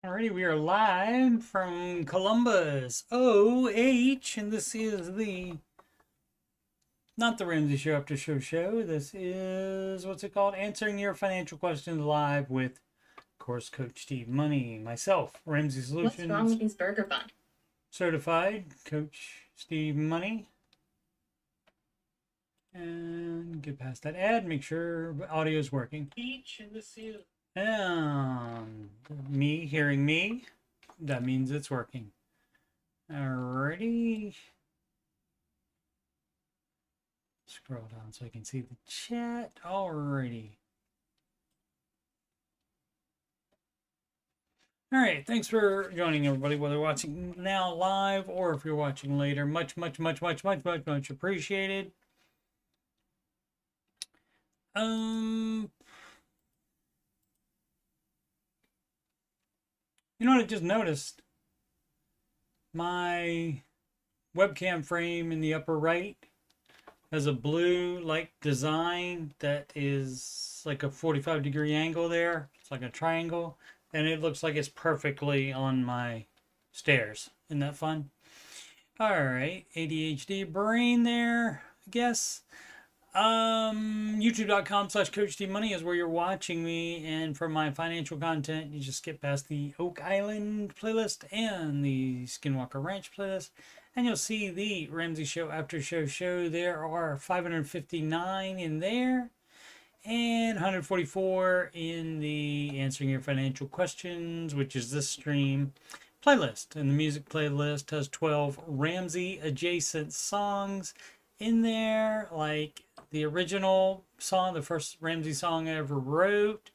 Alrighty, we are live from Columbus, OH, and this is not the Ramsey Show After Show. This is, what's it called? Answering your financial questions live with, of course, Coach Steve Money, myself, Ramsey Solutions. What's wrong with these burger buns? Certified Coach Steve Money. And get past that ad, make sure audio is working. Each, and this is... me hearing me, that means it's working. Alrighty. Scroll down so I can see the chat. Alrighty. Alright, thanks for joining everybody, whether watching now live or if you're watching later. Much appreciated. You know what I just noticed? My webcam frame in the upper right has a blue like design that is like a 45-degree angle there. It's like a triangle. And it looks like it's perfectly on my stairs. Isn't that fun? Alright, ADHD brain there, I guess. YouTube.com/CoachSteveMoney is where you're watching me, and for my financial content, you just skip past the Oak Island playlist and the Skinwalker Ranch playlist, and you'll see the Ramsey Show After Show. There are 559 in there, and 144 in the Answering Your Financial Questions, which is this stream playlist. And the music playlist has 12 Ramsey adjacent songs in there, like the original song, the first Ramsey song I ever wrote.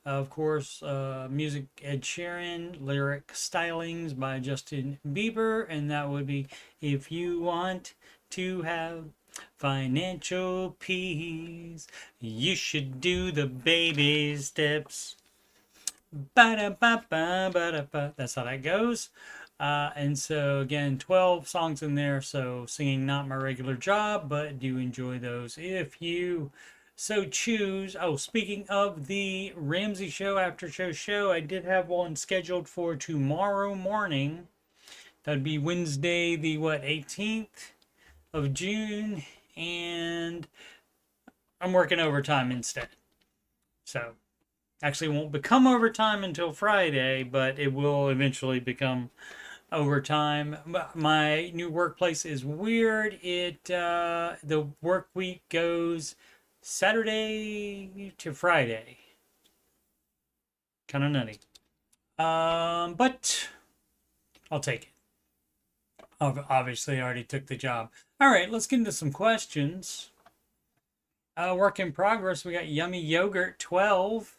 Of course, music Ed Sheeran, lyric stylings by Justin Bieber, and that would be If You Want to Have Financial Peace, You Should Do the Baby Steps. Ba-da-ba-ba, ba-da-ba. That's how that goes. And so again, 12 songs in there, so singing not my regular job, but do enjoy those if you so choose. Oh, speaking of the Ramsey Show After Show, I did have one scheduled for tomorrow morning. That'd be Wednesday the 18th of June, and I'm working overtime instead. So actually won't become overtime until Friday, but it will eventually become overtime. My new workplace is weird. The work week goes Saturday to Friday. Kind of nutty. But I'll take it. Obviously, I already took the job. All right, let's get into some questions. Work in progress. We got Yummy Yogurt 12.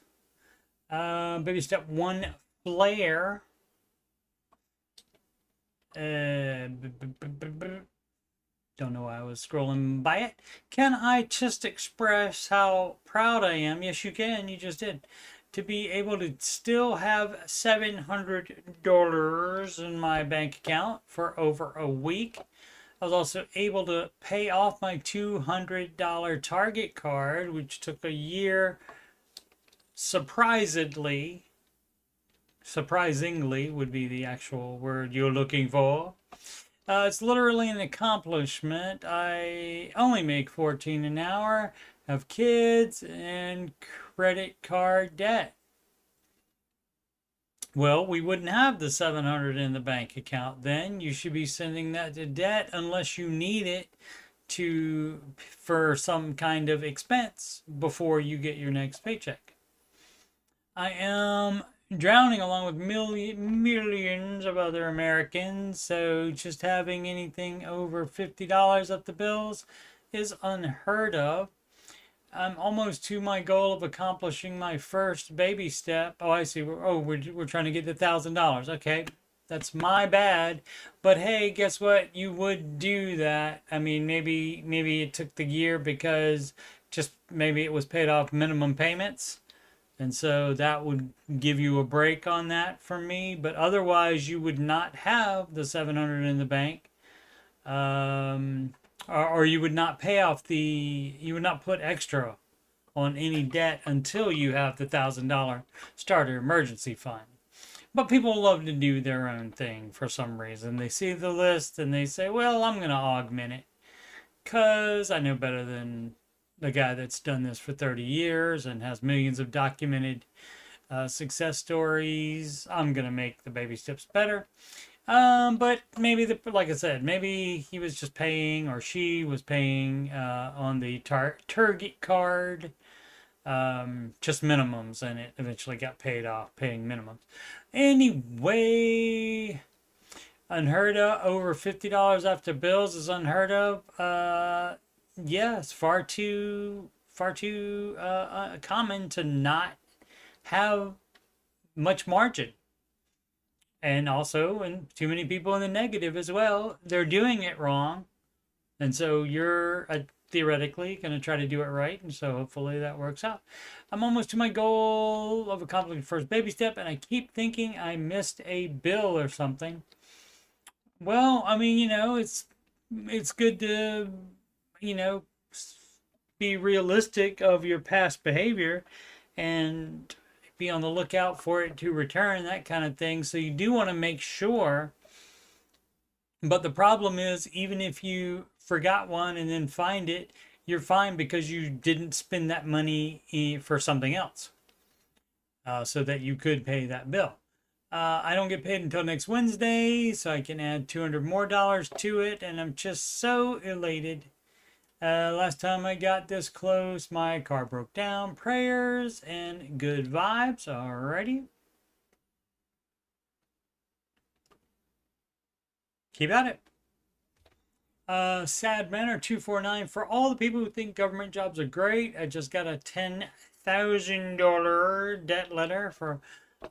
Baby step 1 flare. Don't know why I was scrolling by it. Can I just express how proud I am? Yes, you can. You just did. To be able to still have $700 in my bank account for over a week. I was also able to pay off my $200 Target card, which took a year. Surprisingly would be the actual word you're looking for. It's literally an accomplishment. I only make $14 an hour, have kids, and credit card debt. Well, we wouldn't have the $700 in the bank account then. You should be sending that to debt unless you need it for some kind of expense before you get your next paycheck. I am drowning along with millions of other Americans, so just having anything over $50 up the bills is unheard of. I'm almost to my goal of accomplishing my first baby step. Oh, I see. We're trying to get the $1,000. Okay, that's my bad. But hey, guess what? You would do that. I mean, maybe it took the year because just maybe it was paid off minimum payments. And so that would give you a break on that from me. But otherwise, you would not have the $700 in the bank. Or you would not pay off you would not put extra on any debt until you have the $1,000 starter emergency fund. But people love to do their own thing for some reason. They see the list and they say, well, I'm going to augment it because I know better than the guy that's done this for 30 years and has millions of documented success stories. I'm going to make the baby steps better. But maybe, like I said, maybe he was just paying or she was paying on the Target card, just minimums, and it eventually got paid off paying minimums. Anyway, unheard of. Over $50 after bills is unheard of. Yes, far too common to not have much margin. And also, and too many people in the negative as well. They're doing it wrong. And so you're theoretically going to try to do it right. And so hopefully that works out. I'm almost to my goal of accomplishing the first baby step. And I keep thinking I missed a bill or something. Well, I mean, it's good to, be realistic of your past behavior and be on the lookout for it to return, that kind of thing. So you do want to make sure. But the problem is, even if you forgot one and then find it, you're fine because you didn't spend that money for something else so that you could pay that bill. I don't get paid until next Wednesday, so I can add $200 more to it, and I'm just so elated. Last time I got this close, my car broke down. Prayers and good vibes. Alrighty. Keep at it. Sad Manor 249. For all the people who think government jobs are great, I just got a $10,000 debt letter for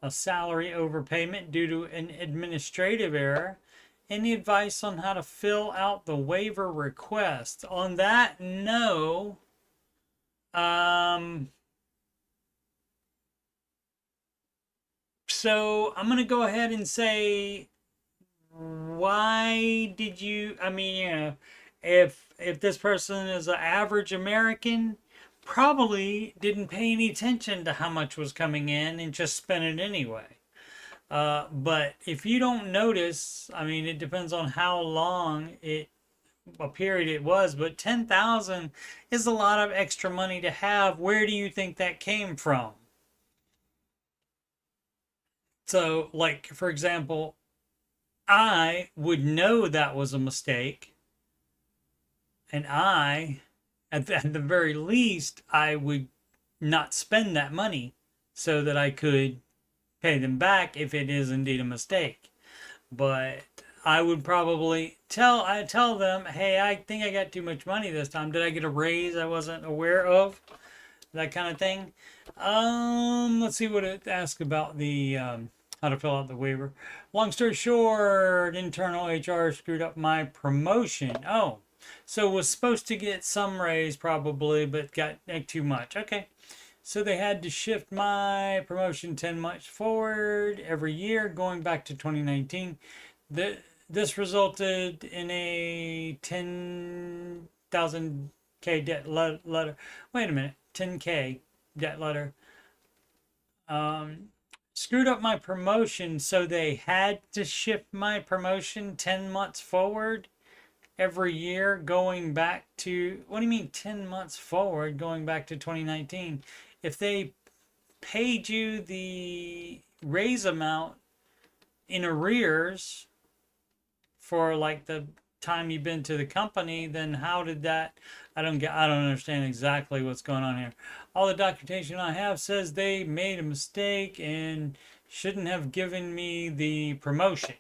a salary overpayment due to an administrative error. Any advice on how to fill out the waiver request? On that, no. So I'm going to go ahead and say, why did you, if this person is an average American, probably didn't pay any attention to how much was coming in and just spent it anyway. But if you don't notice, it depends on how long a period it was, but 10,000 is a lot of extra money to have. Where do you think that came from? So, like, for example, I would know that was a mistake, and at the very least, I would not spend that money so that I could pay them back if it is indeed a mistake. But I would probably tell them, hey, I think I got too much money this time. Did I get a raise I wasn't aware of? That kind of thing. Let's see what it asks about the how to fill out the waiver. Long story short, internal HR screwed up my promotion. Oh, so was supposed to get some raise probably, but got too much. Okay. So they had to shift my promotion 10 months forward every year, going back to 2019. This resulted in a 10,000K debt letter. Wait a minute, 10K debt letter. Screwed up my promotion, so they had to shift my promotion 10 months forward every year, going back to, what do you mean 10 months forward, going back to 2019? If they paid you the raise amount in arrears for like the time you've been to the company, then how did that, I don't understand exactly what's going on here. All the documentation I have says they made a mistake and shouldn't have given me the promotion.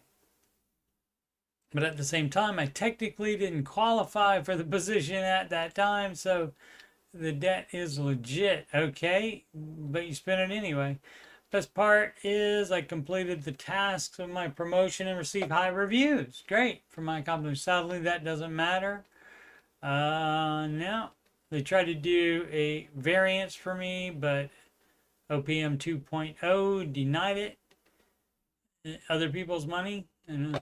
But at the same time, I technically didn't qualify for the position at that time, so the debt is legit. Okay, but you spent it anyway. Best part is I completed the tasks of my promotion and received high reviews. Great for my accomplishment. Sadly, that doesn't matter. Now, they tried to do a variance for me, but OPM 2.0 denied it. Other people's money. And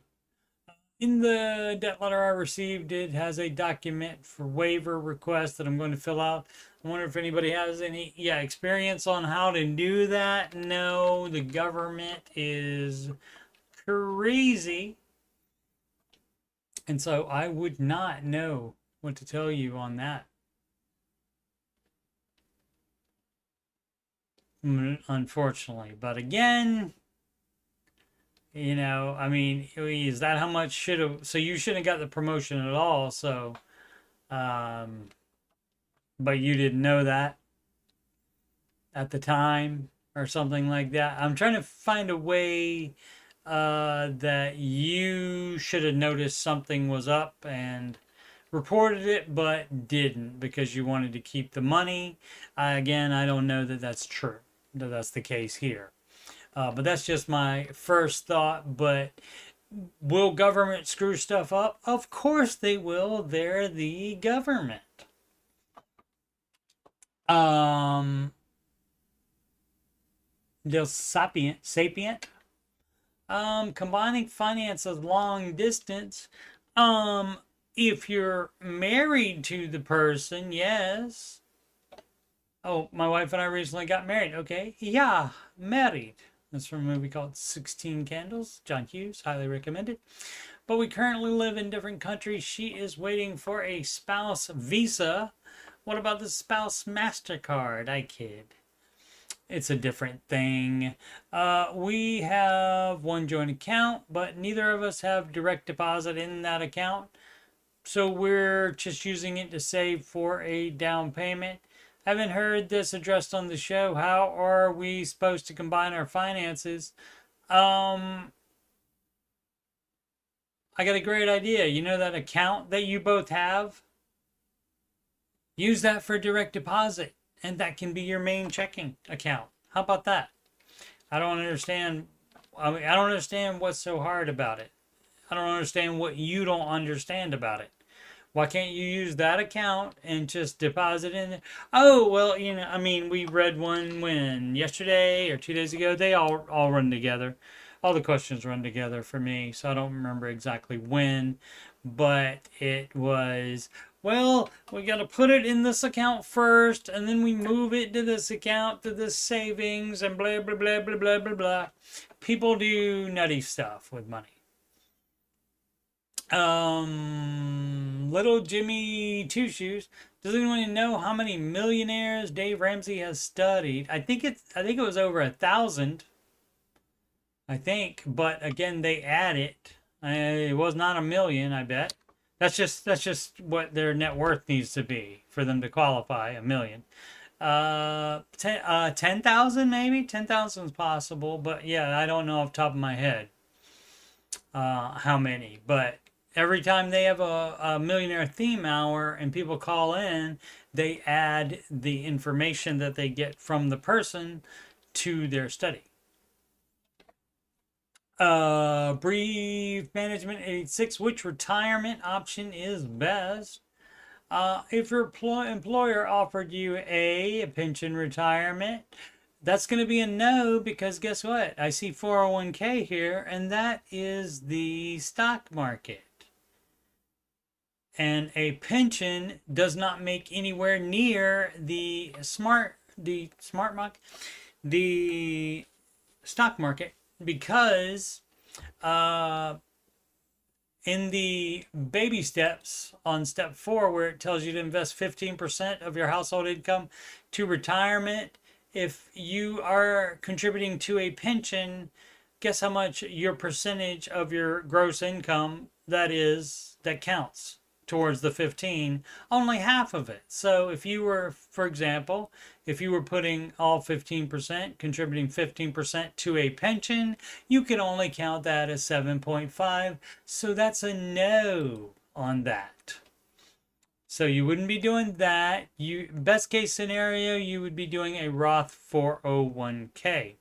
In the debt letter I received, it has a document for waiver request that I'm going to fill out. I wonder if anybody has any experience on how to do that. No, the government is crazy. And so I would not know what to tell you on that. Unfortunately. But again, I mean, is that how much should have? So you shouldn't have got the promotion at all. So, but you didn't know that at the time or something like that. I'm trying to find a way that you should have noticed something was up and reported it, but didn't because you wanted to keep the money. Again, I don't know that that's true, that that's the case here. But that's just my first thought. But will government screw stuff up? Of course they will. They're the government. Del sapient. Combining finances long distance. If you're married to the person, yes. Oh, my wife and I recently got married. Okay. Yeah, married. That's from a movie called 16 Candles. John Hughes, highly recommended. But we currently live in different countries. She is waiting for a spouse visa. What about the spouse MasterCard? I kid. It's a different thing. We have one joint account, but neither of us have direct deposit in that account. So we're just using it to save for a down payment. Haven't heard this addressed on the show. How are we supposed to combine our finances? I got a great idea. You know that account that you both have? Use that for direct deposit, and that can be your main checking account. How about that? I don't understand. I don't understand what's so hard about it. I don't understand what you don't understand about it. Why can't you use that account and just deposit in there? Oh, well, I mean, we read one yesterday or 2 days ago. They all run together. All the questions run together for me, so I don't remember exactly when. But it was, well, we got to put it in this account first, and then we move it to this account, to this savings, and blah, blah, blah, blah, blah, blah, blah. People do nutty stuff with money. Little Jimmy Two Shoes. Does anyone know how many millionaires Dave Ramsey has studied? I think it was over 1,000. I think, but again, they add it. It was not 1,000,000. I bet. That's just what their net worth needs to be for them to qualify 1,000,000. 10,000 maybe. 10,000 is possible, but yeah, I don't know off the top of my head how many, but. Every time they have a millionaire theme hour and people call in, they add the information that they get from the person to their study. Brief Management 86, which retirement option is best? If your employer offered you a pension retirement, that's going to be a no, because guess what? I see 401k here, and that is the stock market. And a pension does not make anywhere near the stock market, because in the baby steps on step 4, where it tells you to invest 15% of your household income to retirement, if you are contributing to a pension, guess how much your percentage of your gross income that counts towards the 15? Only half of it. So if you were, for example, if you were putting all 15%, contributing 15% to a pension, you could only count that as 7.5. So that's a no on that. So you wouldn't be doing that. Best case scenario, you would be doing a Roth 401k.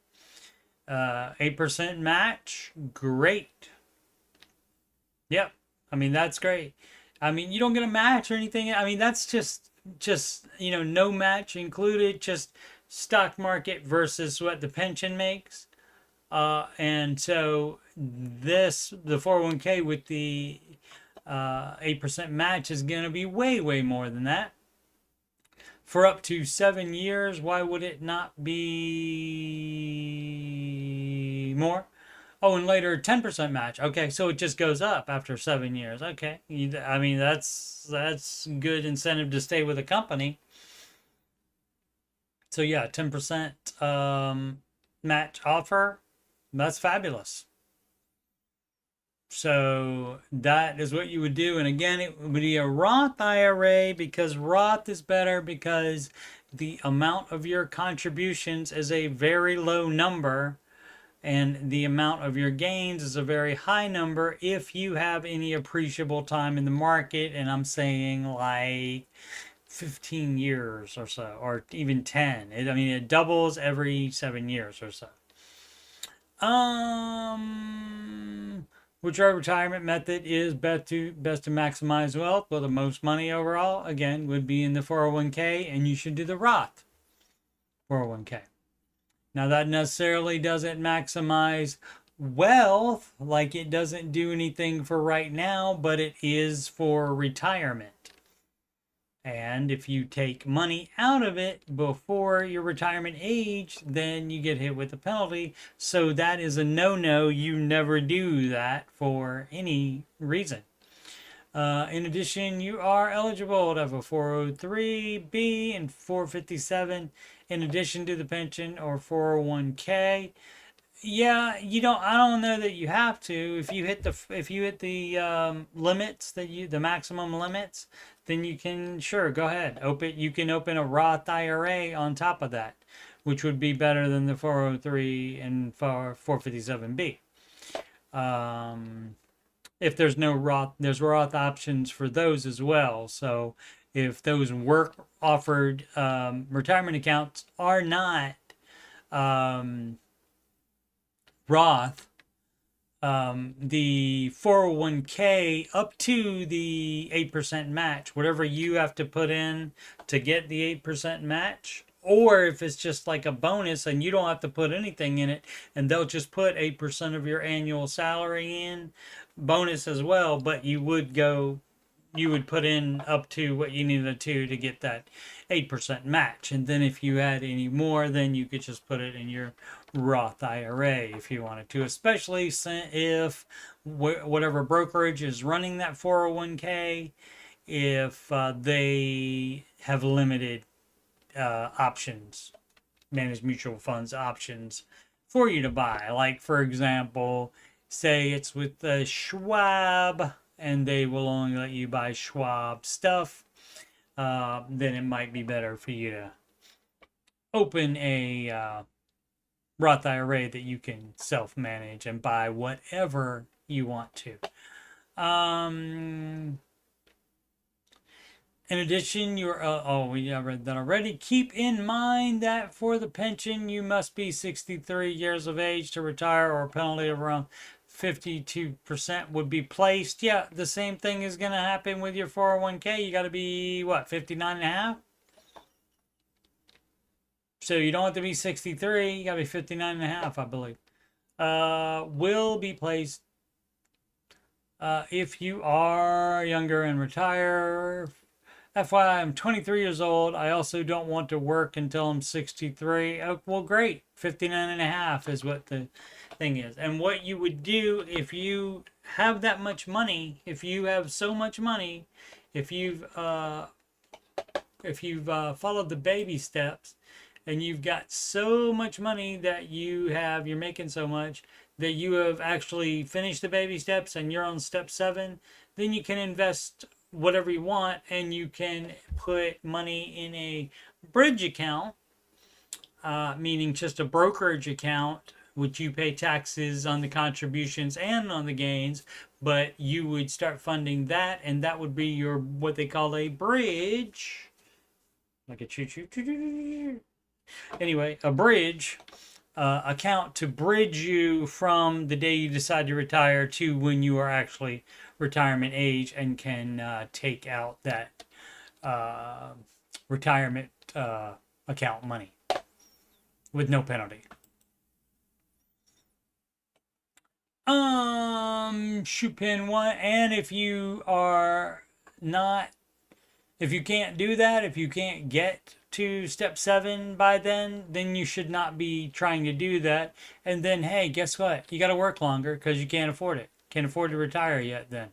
8% match, great. Yep. I mean, that's great. I mean, you don't get a match or anything. I mean, that's just no match included, just stock market versus what the pension makes. And so the 401k with the 8% match is going to be way, way more than that. For up to 7 years, why would it not be more? Oh, and later 10% match. Okay, so it just goes up after 7 years. Okay, I mean that's good incentive to stay with a company. So yeah, 10% match offer. That's fabulous. So that is what you would do. And again, it would be a Roth IRA, because Roth is better because the amount of your contributions is a very low number and the amount of your gains is a very high number if you have any appreciable time in the market. And I'm saying like 15 years or so, or even 10. I mean, it doubles every 7 years or so. Which our retirement method is best to maximize wealth? Well, the most money overall, again, would be in the 401k, and you should do the Roth 401k. Now, that necessarily doesn't maximize wealth, like it doesn't do anything for right now, but it is for retirement. And if you take money out of it before your retirement age, then you get hit with a penalty. So that is a no-no. You never do that for any reason. In addition, you are eligible to have a 403b and 457 in addition to the pension or 401k. Yeah, I don't know that you have to. If you hit the limits, the maximum limits, then you can, sure, go ahead. You can open a Roth IRA on top of that, which would be better than the 403 and 457b. If there's no Roth, there's Roth options for those as well. So if those work offered retirement accounts are not Roth, the 401k up to the 8% match, whatever you have to put in to get the 8% match, or if it's just like a bonus and you don't have to put anything in it and they'll just put 8% of your annual salary in bonus as well, but you would put in up to what you needed to get that 8% match. And then if you had any more, then you could just put it in your Roth IRA if you wanted to, especially if whatever brokerage is running that 401k, if they have limited options, managed mutual funds options for you to buy. Like, for example, say it's with Schwab and they will only let you buy Schwab stuff, then it might be better for you to open a Roth IRA that you can self-manage and buy whatever you want to. In addition, we read that already. Keep in mind that for the pension, you must be 63 years of age to retire, or a penalty of around 52% would be placed. Yeah, the same thing is going to happen with your 401k. You got to be, 59 and a half? So you don't have to be 63. You got to be 59 and a half, I believe. Will be placed if you are younger and retire. FYI, I'm 23 years old. I also don't want to work until I'm 63. Oh, well, great. 59 and a half is what the thing is. And what you would do if you have that much money, if you have so much money, if you've followed the baby steps, and you've got so much money that you're making so much that you have actually finished the baby steps and you're on step 7, then you can invest whatever you want, and you can put money in a bridge account, meaning just a brokerage account, which you pay taxes on the contributions and on the gains, but you would start funding that, and that would be your, what they call a bridge, like a choo-choo. Anyway, a bridge account to bridge you from the day you decide to retire to when you are actually retirement age and can take out that retirement account money with no penalty. Shoe pin one. And if you are not, if you can't do that, if you can't get to step 7 by then you should not be trying to do that. And then, hey, guess what? You got to work longer because you can't afford it. Can't afford to retire yet then.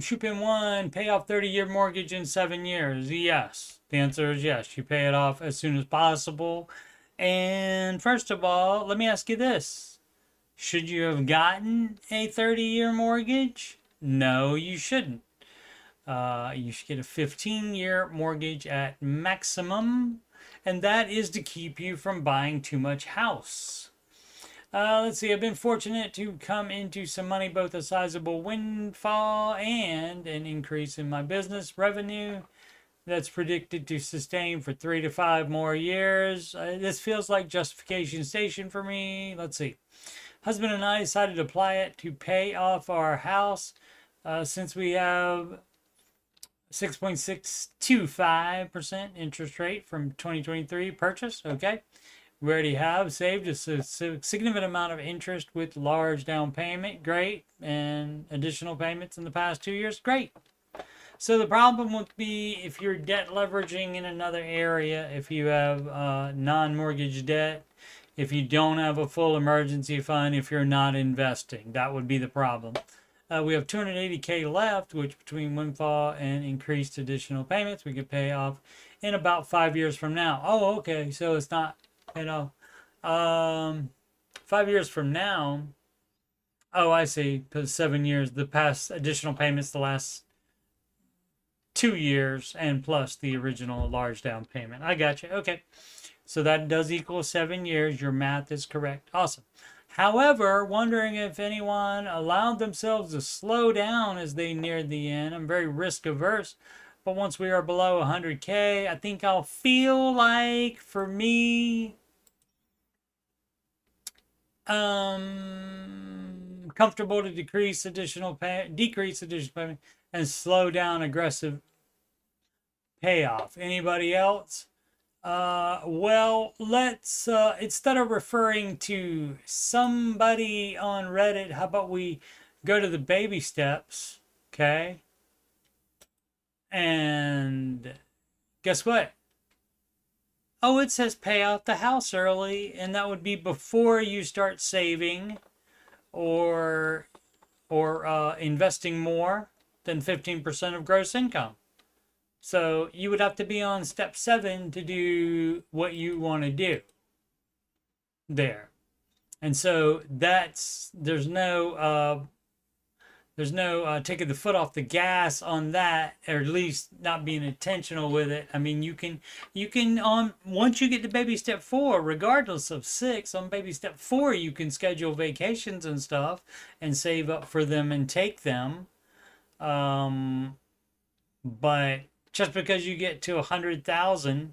Shoe pin one, pay off 30-year mortgage in 7 years. Yes. The answer is yes. You pay it off as soon as possible. And first of all, let me ask you this. Should you have gotten a 30-year mortgage? No, you shouldn't. You should get a 15-year mortgage at maximum, and that is to keep you from buying too much house. Let's see, I've been fortunate to come into some money, both a sizable windfall and an increase in my business revenue that's predicted to sustain for 3 to 5 more years. This feels like justification station for me. Let's see. Husband and I decided to apply it to pay off our house since we have 6.625% interest rate from 2023 purchase. Okay. We already have saved a significant amount of interest with large down payment. Great. And additional payments in the past 2 years. Great. So the problem would be if you're debt leveraging in another area, if you have non-mortgage debt, if you don't have a full emergency fund, if you're not investing, that would be the problem. We have $280K left, which between windfall and increased additional payments, we could pay off in about 5 years from now. Oh, okay. So it's not, 5 years from now. Oh, I see. 7 years, the past additional payments, the last 2 years, and plus the original large down payment. I got you. Okay. So that does equal 7 years. Your math is correct. Awesome. However, wondering if anyone allowed themselves to slow down as they neared the end. I'm very risk averse, but once we are below 100K, I think I'll feel like, for me, comfortable to decrease additional payment and slow down aggressive payoff. Anybody else? Well, let's, instead of referring to somebody on Reddit, how about we go to the baby steps, okay? And guess what? Oh, it says pay off the house early, and that would be before you start saving or investing more than 15% of gross income. So you would have to be on step 7 to do what you want to do there. And so there's no taking the foot off the gas on that, or at least not being intentional with it. I mean, you can once you get to baby step 4, regardless of 6, on baby step 4, you can schedule vacations and stuff and save up for them and take them. But just because you get to 100,000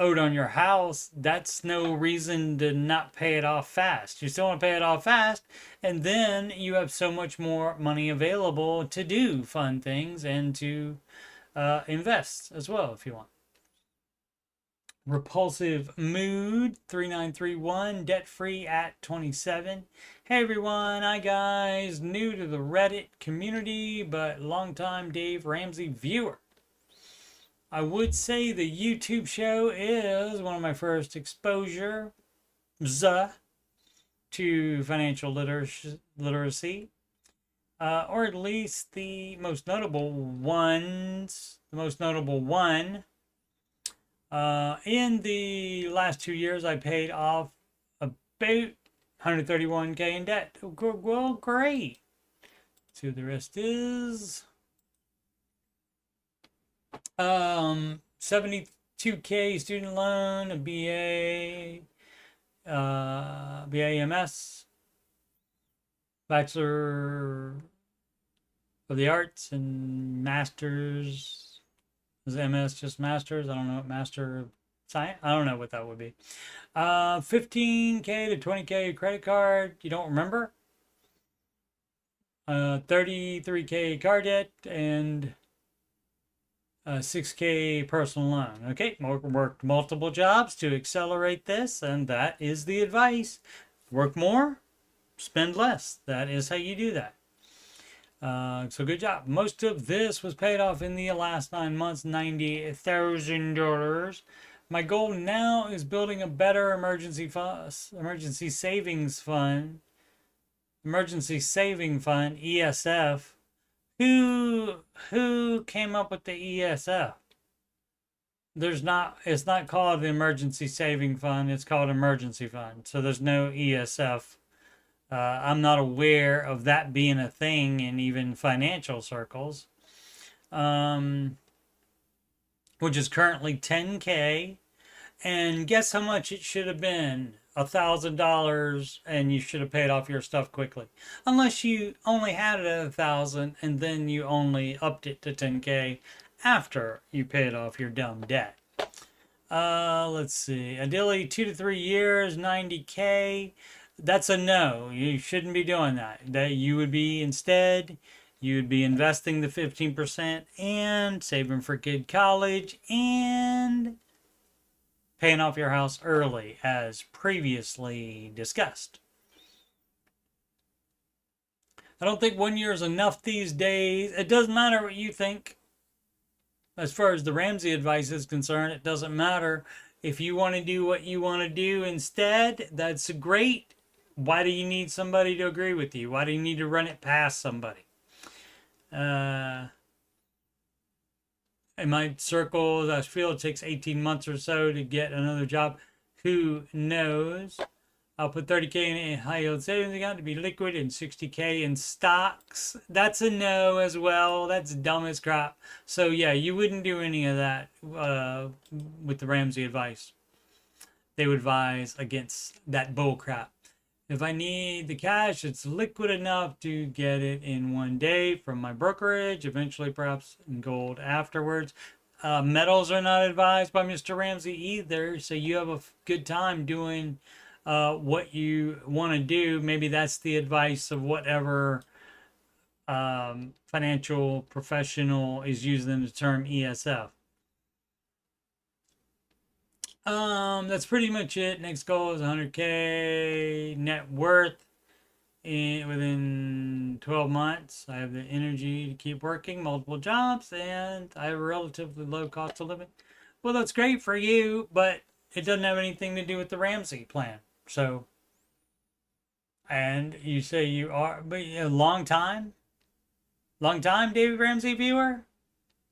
owed on your house, that's no reason to not pay it off fast. You still want to pay it off fast, and then you have so much more money available to do fun things and to invest as well if you want. Repulsive Mood 3931, debt free at 27. Hey everyone, hi guys, new to the Reddit community but longtime Dave Ramsey viewer. I would say the YouTube show is one of my first exposures to financial literacy, or at least the most notable ones. The most notable one. In the last 2 years, I paid off about 131K in debt. Well, great. Let's see what the rest is. 72K student loan, a BAMS, Bachelor of the Arts, and Masters. Is MS just Masters? I don't know what Master of Science. I don't know what that would be. 15K to 20K credit card. You don't remember? 33K car debt and 6K personal loan. Okay, worked multiple jobs to accelerate this, and that is the advice. Work more, spend less. That is how you do that. So good job. Most of this was paid off in the last 9 months, $90,000. My goal now is building a better emergency saving fund, ESF. Who came up with the ESF? It's not called the emergency saving fund. It's called emergency fund. So there's no ESF. I'm not aware of that being a thing in even financial circles, which is currently $10K. And guess how much it should have been? $1,000, and you should have paid off your stuff quickly. Unless you only had it at 1,000 and then you only upped it to 10K after you paid off your dumb debt. Let's see. Ideally, 2 to 3 years, 90K. That's a no. You shouldn't be doing that. You would be investing the 15% and saving for kid college and paying off your house early, as previously discussed. I don't think 1 year is enough these days. It doesn't matter what you think. As far as the Ramsey advice is concerned, it doesn't matter. If you want to do what you want to do instead, that's great. Why do you need somebody to agree with you? Why do you need to run it past somebody? In my circles, I feel it takes 18 months or so to get another job. Who knows? I'll put 30K in a high yield savings account to be liquid and 60K in stocks. That's a no as well. That's dumb as crap. So yeah, you wouldn't do any of that with the Ramsey advice. They would advise against that bull crap. If I need the cash, it's liquid enough to get it in 1 day from my brokerage, eventually perhaps in gold afterwards. Metals are not advised by Mr. Ramsey either, so you have a good time doing what you want to do. Maybe that's the advice of whatever financial professional is using the term ESF. That's pretty much it. Next goal is 100K net worth within 12 months. I have the energy to keep working multiple jobs, and I have a relatively low cost of living. Well, that's great for you, but it doesn't have anything to do with the Ramsey plan. So, and you say you are, but a long time David Ramsey viewer,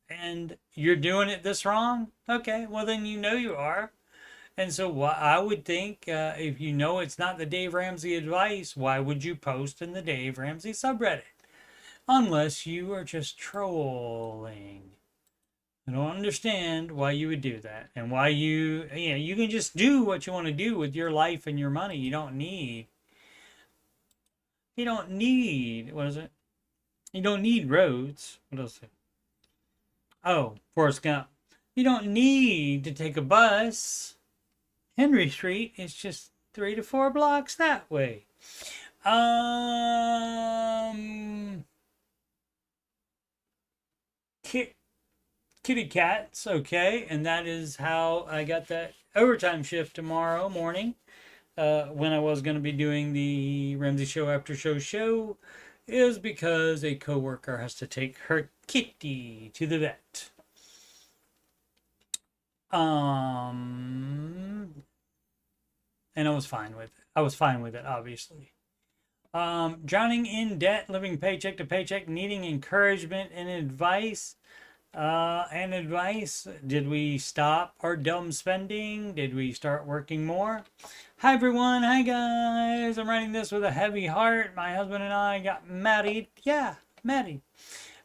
and you're doing it this wrong. Okay, well then you know you are. And so what I would think, if you know it's not the Dave Ramsey advice, why would you post in the Dave Ramsey subreddit? Unless you are just trolling. I don't understand why you would do that. And why you can just do what you want to do with your life and your money. You don't need, what is it? You don't need roads. What else? Oh, Forrest Gump. You don't need to take a bus. Henry Street is just 3 to 4 blocks that way. Kitty cats, okay, and that is how I got that overtime shift tomorrow morning. When I was going to be doing the Ramsey Show After Show is because a coworker has to take her kitty to the vet. And I was fine with it. Obviously. Drowning in debt, living paycheck to paycheck, needing encouragement and advice. Did we stop our dumb spending? Did we start working more? Hi everyone, hi guys. I'm writing this with a heavy heart. My husband and I got married. Yeah, married.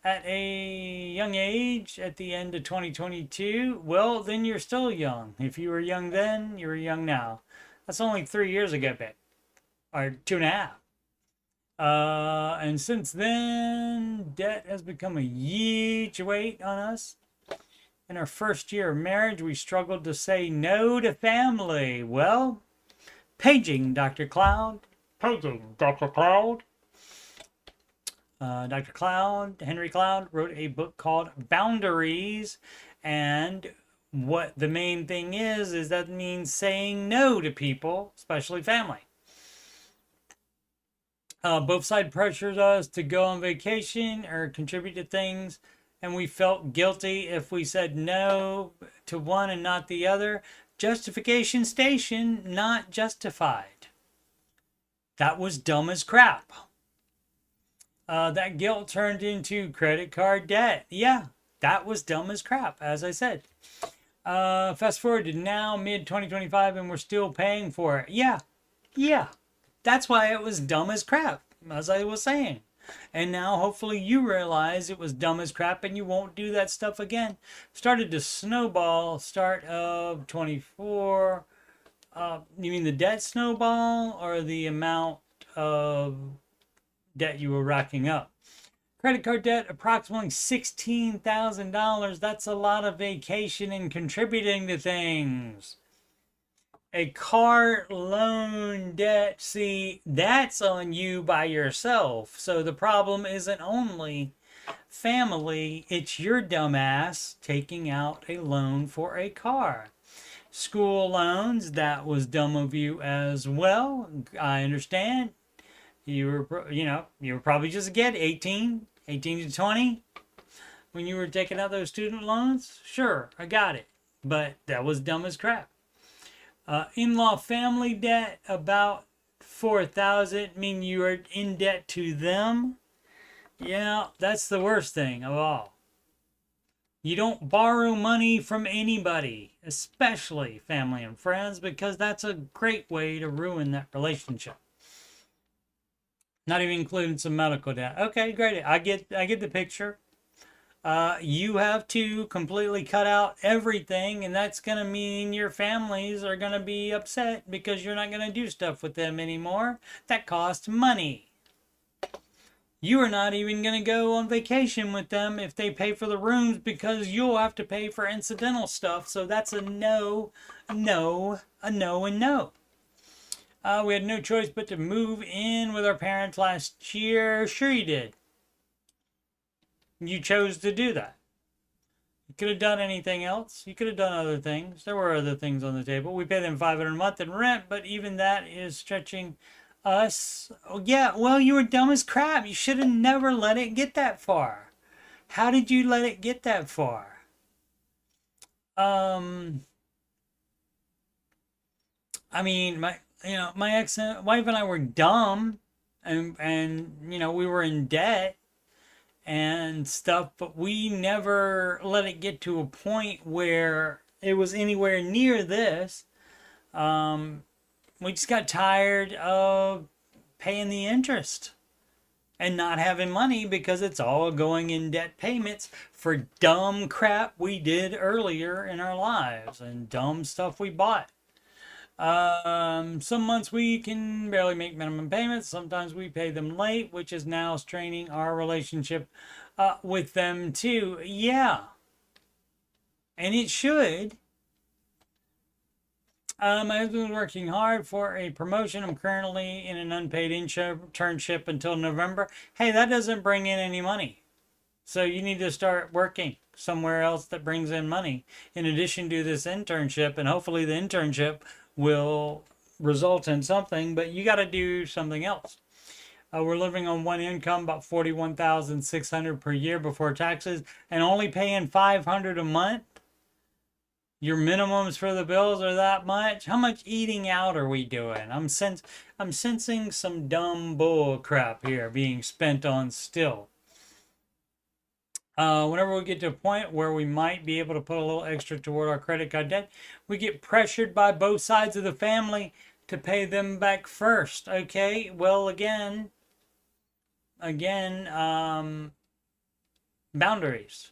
At a young age at the end of 2022. Well, then you're still young. If you were young then, you're young now. That's only 3 years ago, babe. Or 2.5. And since then, debt has become a huge weight on us. In our first year of marriage, we struggled to say no to family. Well, paging Dr. Cloud. Henry Cloud wrote a book called Boundaries, and what the main thing is that means saying no to people, especially family. Both sides pressured us to go on vacation or contribute to things, and we felt guilty if we said no to one and not the other. Justification station, not justified. That was dumb as crap. That guilt turned into credit card debt. Yeah, that was dumb as crap, as I said. Fast forward to now, mid 2025, and we're still paying for it. Yeah. That's why it was dumb as crap, as I was saying. And now hopefully you realize it was dumb as crap and you won't do that stuff again. Started to snowball, start of 24. You mean the debt snowball or the amount of debt you were racking up? Credit card debt, approximately $16,000. That's a lot of vacation and contributing to things. A car loan debt, see, that's on you by yourself. So the problem isn't only family, it's your dumbass taking out a loan for a car. School loans, that was dumb of you as well. I understand. You were probably just a kid, 18 to 20 when you were taking out those student loans. Sure, I got it. But that was dumb as crap. In-law family debt, about $4,000, mean you are in debt to them. Yeah, that's the worst thing of all. You don't borrow money from anybody, especially family and friends, because that's a great way to ruin that relationship. Not even including some medical debt. Okay, great. I get the picture. You have to completely cut out everything, and that's going to mean your families are going to be upset because you're not going to do stuff with them anymore. That costs money. You are not even going to go on vacation with them if they pay for the rooms because you'll have to pay for incidental stuff. So that's a no, and no. We had no choice but to move in with our parents last year. Sure you did. You chose to do that. You could have done anything else. You could have done other things. There were other things on the table. We pay them $500 a month in rent, but even that is stretching us. Oh, yeah, well, you were dumb as crap. You should have never let it get that far. How did you let it get that far? I mean, my ex-wife and I were dumb, and we were in debt and stuff, but we never let it get to a point where it was anywhere near this. We just got tired of paying the interest and not having money because it's all going in debt payments for dumb crap we did earlier in our lives and dumb stuff we bought. Some months we can barely make minimum payments. Sometimes we pay them late, which is now straining our relationship with them too. Yeah. And it should. My husband's working hard for a promotion. I'm currently in an unpaid internship until November. Hey, that doesn't bring in any money. So you need to start working somewhere else that brings in money in addition to this internship. And hopefully the internship will result in something, but you got to do something else. We're living on one income, about $41,600 per year before taxes, and only paying $500 a month. Your minimums for the bills are that much. How much eating out are we doing? I'm sensing some dumb bull crap here being spent on still. Whenever we get to a point where we might be able to put a little extra toward our credit card debt, we get pressured by both sides of the family to pay them back first. Okay, well, again, boundaries.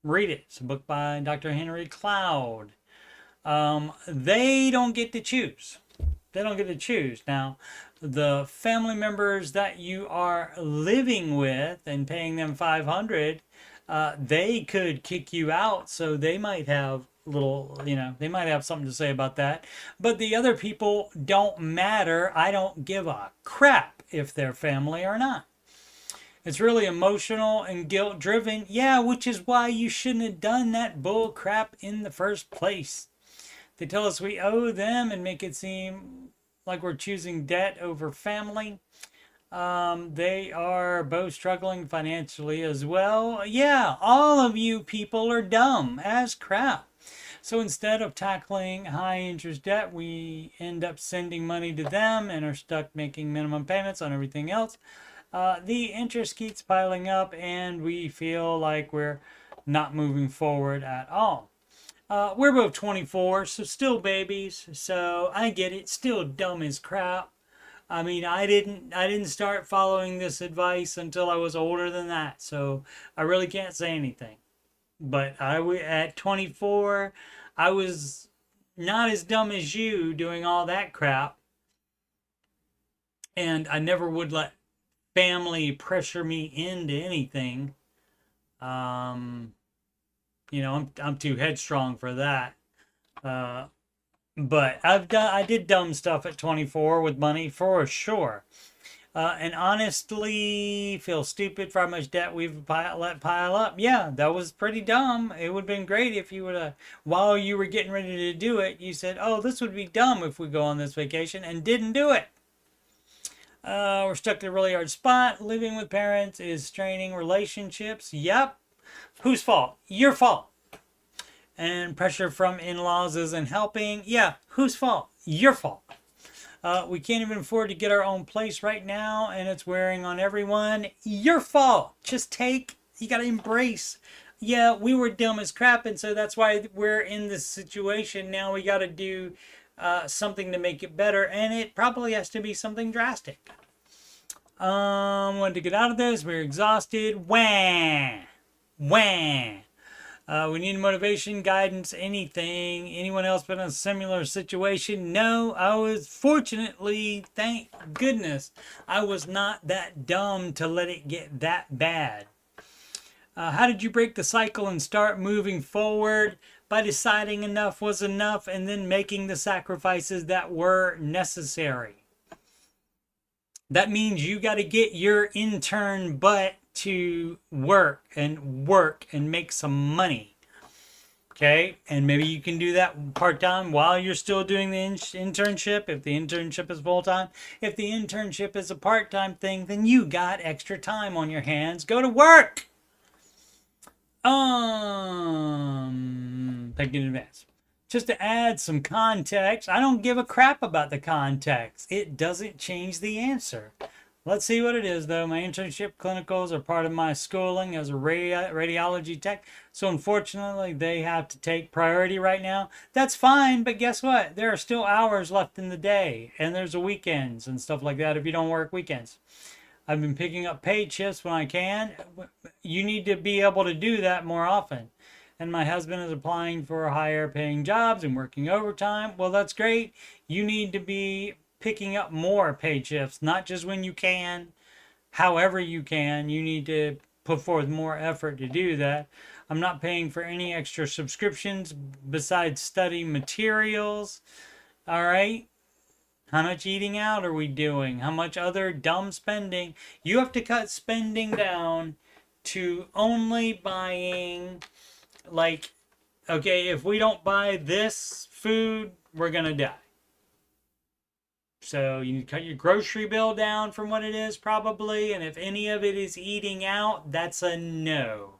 Read it. It's a book by Dr. Henry Cloud. They don't get to choose. They don't get to choose. Now, the family members that you are living with and paying them $500, they could kick you out, so they might have they might have something to say about that. But the other people don't matter. I don't give a crap if they're family or not. It's really emotional and guilt driven. Yeah, which is why you shouldn't have done that bull crap in the first place. They tell us we owe them and make it seem like we're choosing debt over family. They are both struggling financially as well. Yeah, all of you people are dumb as crap. So instead of tackling high interest debt, we end up sending money to them and are stuck making minimum payments on everything else. The interest keeps piling up and we feel like we're not moving forward at all. We're both 24, so still babies. So I get it, still dumb as crap. I mean, I didn't start following this advice until I was older than that. So I really can't say anything. But at 24, I was not as dumb as you doing all that crap. And I never would let family pressure me into anything. Um, I'm too headstrong for that. Uh, but I did dumb stuff at 24 with money for sure. And honestly, feel stupid for how much debt we've let pile up. Yeah, that was pretty dumb. It would have been great if you would have, while you were getting ready to do it, you said, "Oh, this would be dumb if we go on this vacation," and didn't do it. We're stuck in a really hard spot. Living with parents is straining relationships. Yep. Whose fault? Your fault. And pressure from in-laws isn't helping. Yeah. Whose fault? Your fault. We can't even afford to get our own place right now, and it's wearing on everyone. Your fault. You got to embrace. Yeah, we were dumb as crap, and so that's why we're in this situation. Now we got to do something to make it better, and it probably has to be something drastic. Wanted to get out of this. We're exhausted. Wah! Wah! We need motivation, guidance, anything. Anyone else been in a similar situation? No, I was fortunately, thank goodness, I was not that dumb to let it get that bad. How did you break the cycle and start moving forward? By deciding enough was enough and then making the sacrifices that were necessary. That means you got to get your intern butt to work and make some money. Okay, and maybe you can do that part-time while you're still doing the internship, if the internship is full-time. If the internship is a part-time thing, then you got extra time on your hands. Go to work. Thank you in advance. Just to add some context, I don't give a crap about the context. It doesn't change the answer. Let's see what it is, though. My internship clinicals are part of my schooling as a radiology tech. So, unfortunately, they have to take priority right now. That's fine, but guess what? There are still hours left in the day. And there's weekends and stuff like that if you don't work weekends. I've been picking up paid shifts when I can. You need to be able to do that more often. And my husband is applying for higher paying jobs and working overtime. Well, that's great. You need to be picking up more paid shifts, not just when you can, however you can. You need to put forth more effort to do that. I'm not paying for any extra subscriptions besides study materials. All right. How much eating out are we doing? How much other dumb spending? You have to cut spending down to only buying, like, okay, if we don't buy this food, we're going to die. So you need to cut your grocery bill down from what it is probably. And if any of it is eating out, that's a no.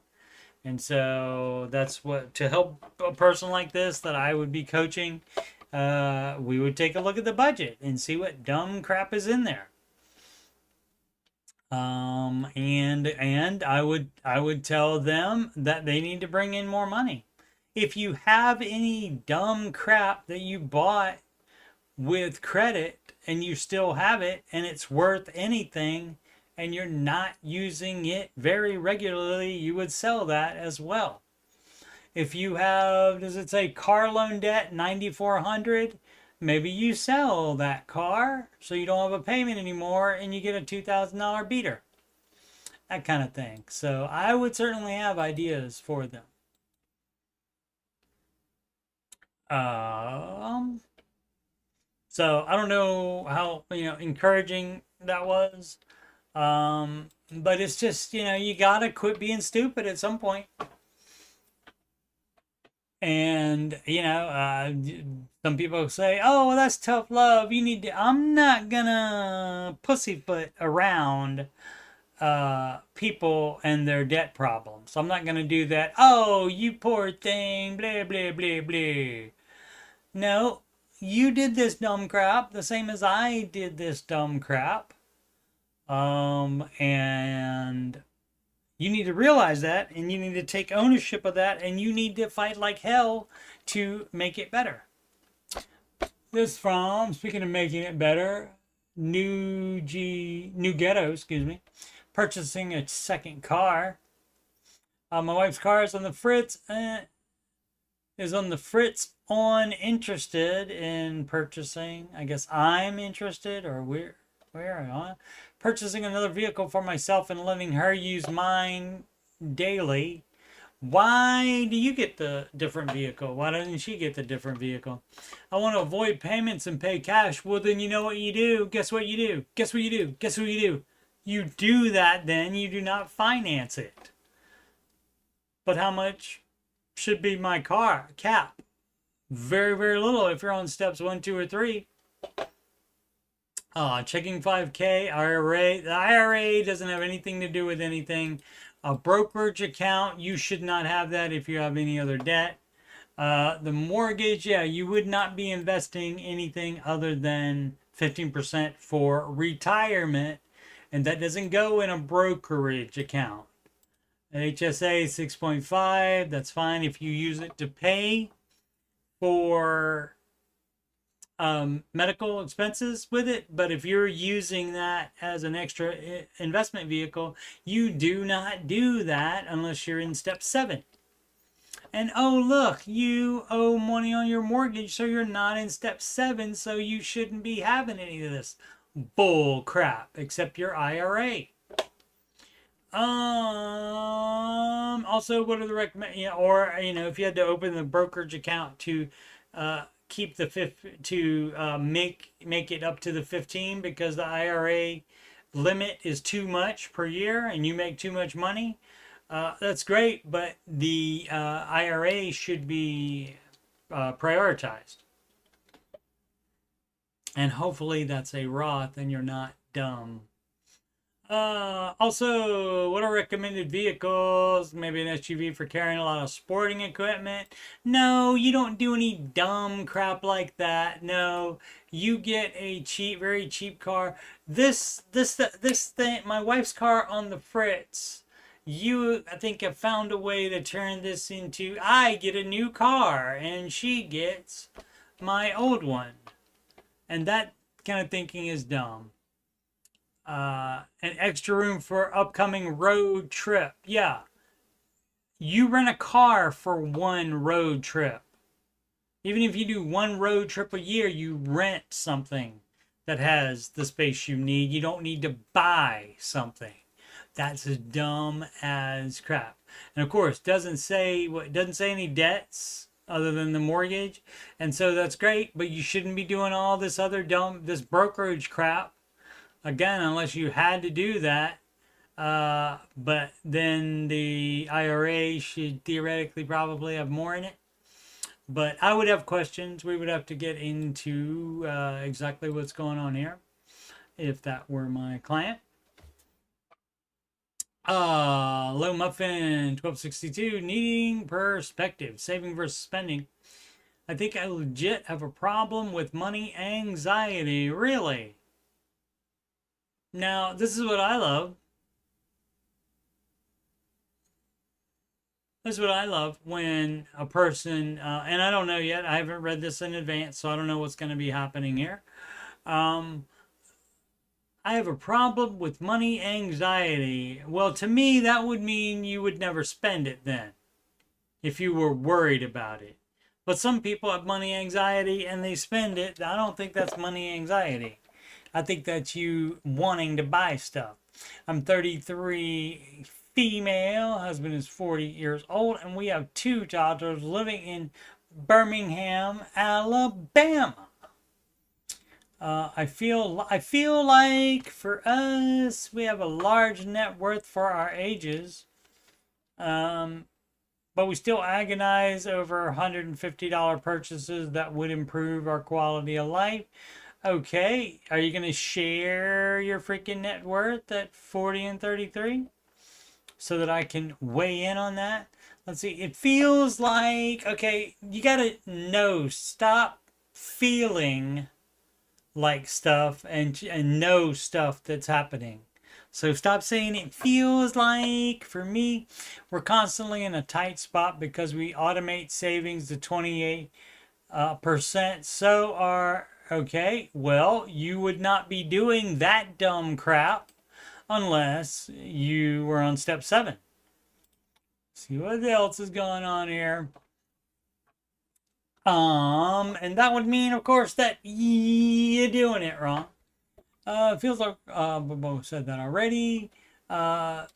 And so that's what, to help a person like this that I would be coaching, we would take a look at the budget and see what dumb crap is in there. And I would tell them that they need to bring in more money. If you have any dumb crap that you bought with credit and you still have it and it's worth anything and you're not using it very regularly, you would sell that as well. If you have, does it say car loan debt, $9,400? Maybe you sell that car so you don't have a payment anymore and you get a $2,000 beater. That kind of thing. So I would certainly have ideas for them. So I don't know how, encouraging that was. But it's just, you gotta quit being stupid at some point. And, some people say, oh, well, that's tough love. I'm not gonna pussyfoot around people and their debt problems. I'm not gonna do that. Oh, you poor thing, blah, blah, blah, blah. No, you did this dumb crap the same as I did this dumb crap. And you need to realize that, and you need to take ownership of that, and you need to fight like hell to make it better. This from, speaking of making it better, New Ghetto, excuse me, purchasing a second car. My wife's car is on the fritz. Interested in purchasing. I guess I'm interested, or we're on purchasing another vehicle for myself and letting her use mine daily. Why do you get the different vehicle? Why doesn't she get the different vehicle? I want to avoid payments and pay cash. Well, then you know what you do. Guess what you do? Guess what you do? Guess what you do? You do that then. You do not finance it. But how much should be my car cap? Very, very little if you're on steps 1, 2, or 3. Checking 5K, IRA. The IRA doesn't have anything to do with anything. A brokerage account, you should not have that if you have any other debt. The mortgage, yeah, you would not be investing anything other than 15% for retirement, and that doesn't go in a brokerage account. HSA 6.5, that's fine if you use it to pay for medical expenses with it, but if you're using that as an extra investment vehicle, you do not do that unless you're in step 7. And oh look, you owe money on your mortgage, so you're not in step 7, so you shouldn't be having any of this bull crap except your IRA. Also, what are the recommend? If you had to open the brokerage account to keep make it up to the 15 because the IRA limit is too much per year and you make too much money, that's great, but the IRA should be prioritized. And hopefully that's a Roth and you're not dumb. Also, what are recommended vehicles? Maybe an SUV for carrying a lot of sporting equipment. No, you don't do any dumb crap like that. No, you get a cheap, very cheap car. This thing, my wife's car on the fritz. You, I think, have found a way to turn this into, I get a new car and she gets my old one. And that kind of thinking is dumb. An extra room for upcoming road trip. Yeah. You rent a car for one road trip. Even if you do one road trip a year, you rent something that has the space you need. You don't need to buy something. That's as dumb as crap. And of course, doesn't say any debts other than the mortgage. And so that's great, but you shouldn't be doing all this other this brokerage crap. Again, unless you had to do that. But then the IRA should theoretically probably have more in it. But I would have questions. We would have to get into exactly what's going on here if that were my client. Low Muffin 1262, needing perspective, saving versus spending. I think I legit have a problem with money anxiety. Really? Now, this is what I love. This is what I love when a person, and I don't know yet, I haven't read this in advance, so I don't know what's going to be happening here. I have a problem with money anxiety. Well, to me, that would mean you would never spend it then, if you were worried about it. But some people have money anxiety and they spend it. I don't think that's money anxiety. I think that's you wanting to buy stuff. I'm 33, female, husband is 40 years old, and we have 2 daughters living in Birmingham, Alabama. I feel like for us, we have a large net worth for our ages. but we still agonize over $150 purchases that would improve our quality of life. Okay, are you going to share your freaking net worth at 40 and 33 so that I can weigh in on that? Let's see. It feels like, okay, you got to know, stop feeling like stuff and know stuff that's happening. So stop saying it feels like. For me, we're constantly in a tight spot because we automate savings to 28%. So are, okay, well, you would not be doing that dumb crap unless you were on step 7. See what else is going on here. And that would mean, of course, that you're doing it wrong. It feels like Bobo said that already. All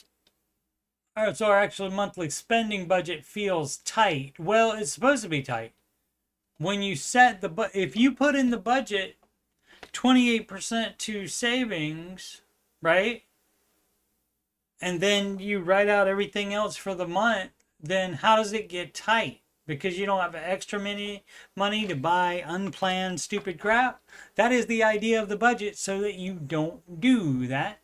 right, so our actual monthly spending budget feels tight. Well, it's supposed to be tight. When you set the if you put in the budget 28% to savings, right? And then you write out everything else for the month, then how does it get tight? Because you don't have extra money to buy unplanned stupid crap. That is the idea of the budget, so that you don't do that.